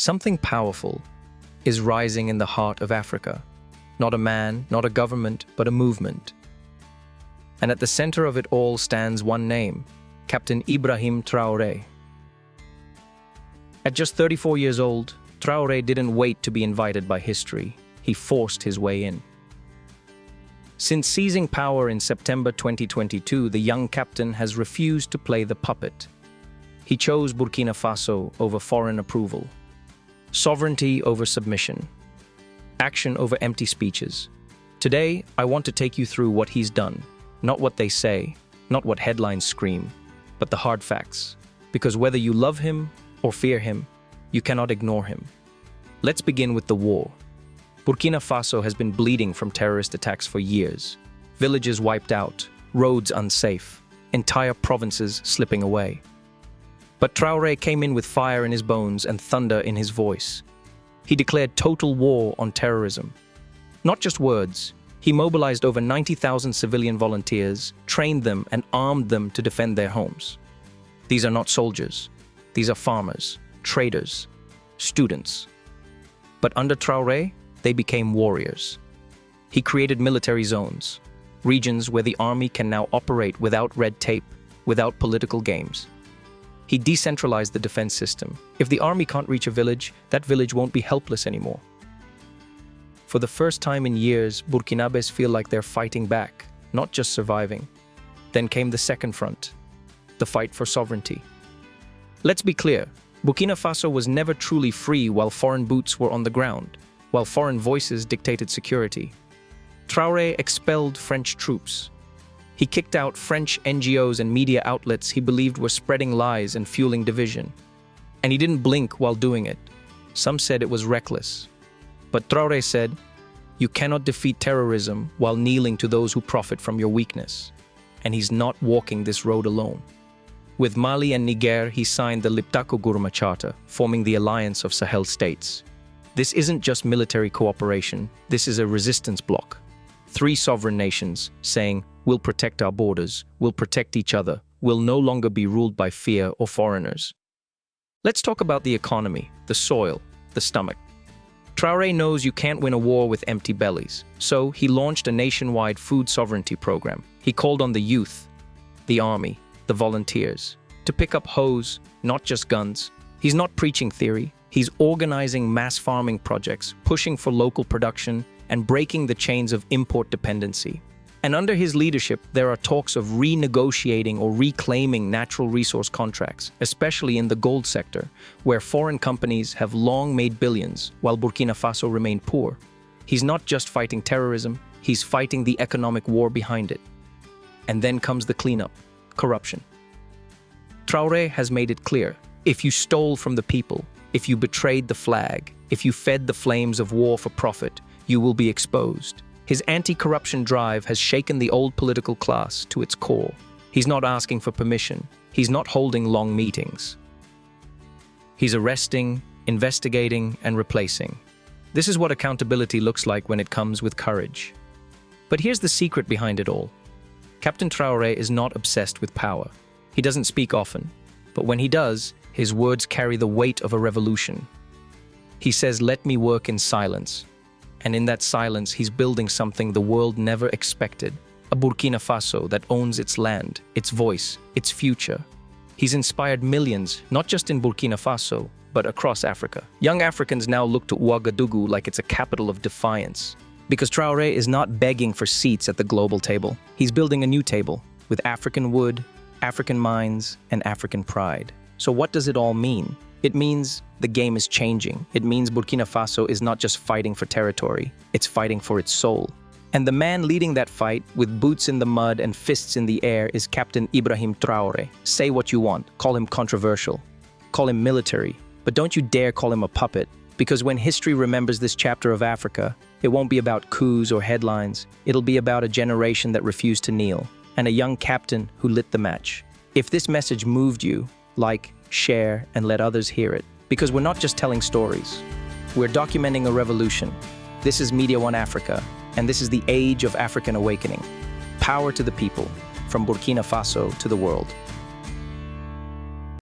Something powerful is rising in the heart of Africa. Not a man, not a government, but a movement. And at the center of it all stands one name, Captain Ibrahim Traoré. At just 34 years old, Traoré didn't wait to be invited by history. He forced his way in. Since seizing power in September 2022, the young captain has refused to play the puppet. He chose Burkina Faso over foreign approval, sovereignty over submission, action over empty speeches. Today, I want to take you through what he's done, not what they say, not what headlines scream, but the hard facts. Because whether you love him or fear him, you cannot ignore him. Let's begin with the war. Burkina Faso has been bleeding from terrorist attacks for years. Villages wiped out, roads unsafe, entire provinces slipping away. But Traoré came in with fire in his bones and thunder in his voice. He declared total war on terrorism. Not just words, he mobilized over 90,000 civilian volunteers, trained them and armed them to defend their homes. These are not soldiers. These are farmers, traders, students. But under Traoré, they became warriors. He created military zones, regions where the army can now operate without red tape, without political games. He decentralized the defense system. If the army can't reach a village, that village won't be helpless anymore. For the first time in years, Burkinabés feel like they're fighting back, not just surviving. Then came the second front, the fight for sovereignty. Let's be clear, Burkina Faso was never truly free while foreign boots were on the ground, while foreign voices dictated security. Traoré expelled French troops. He kicked out French NGOs and media outlets he believed were spreading lies and fueling division. And he didn't blink while doing it. Some said it was reckless. But Traoré said, "You cannot defeat terrorism while kneeling to those who profit from your weakness." And he's not walking this road alone. With Mali and Niger, he signed the Liptako-Gourma Charter, forming the alliance of Sahel states. This isn't just military cooperation, this is a resistance bloc. 3 sovereign nations saying, "We'll protect our borders, we'll protect each other, we'll no longer be ruled by fear or foreigners." Let's talk about the economy, the soil, the stomach. Traoré knows you can't win a war with empty bellies, so he launched a nationwide food sovereignty program. He called on the youth, the army, the volunteers, to pick up hoes, not just guns. He's not preaching theory, he's organizing mass farming projects, pushing for local production, and breaking the chains of import dependency. And under his leadership, there are talks of renegotiating or reclaiming natural resource contracts, especially in the gold sector, where foreign companies have long made billions, while Burkina Faso remained poor. He's not just fighting terrorism, he's fighting the economic war behind it. And then comes the cleanup, corruption. Traoré has made it clear, if you stole from the people, if you betrayed the flag, if you fed the flames of war for profit, you will be exposed. His anti-corruption drive has shaken the old political class to its core. He's not asking for permission. He's not holding long meetings. He's arresting, investigating, and replacing. This is what accountability looks like when it comes with courage. But here's the secret behind it all. Captain Traoré is not obsessed with power. He doesn't speak often, but when he does, his words carry the weight of a revolution. He says, "Let me work in silence." And in that silence, he's building something the world never expected. A Burkina Faso that owns its land, its voice, its future. He's inspired millions, not just in Burkina Faso, but across Africa. Young Africans now look to Ouagadougou like it's a capital of defiance. Because Traoré is not begging for seats at the global table. He's building a new table with African wood, African minds, and African pride. So what does it all mean? It means the game is changing. It means Burkina Faso is not just fighting for territory, it's fighting for its soul. And the man leading that fight, with boots in the mud and fists in the air, is Captain Ibrahim Traoré. Say what you want, call him controversial, call him military, but don't you dare call him a puppet, because when history remembers this chapter of Africa, it won't be about coups or headlines, it'll be about a generation that refused to kneel, and a young captain who lit the match. If this message moved you, like, share, and let others hear it. Because we're not just telling stories. We're documenting a revolution. This is Media One Africa, and this is the age of African awakening. Power to the people, from Burkina Faso to the world.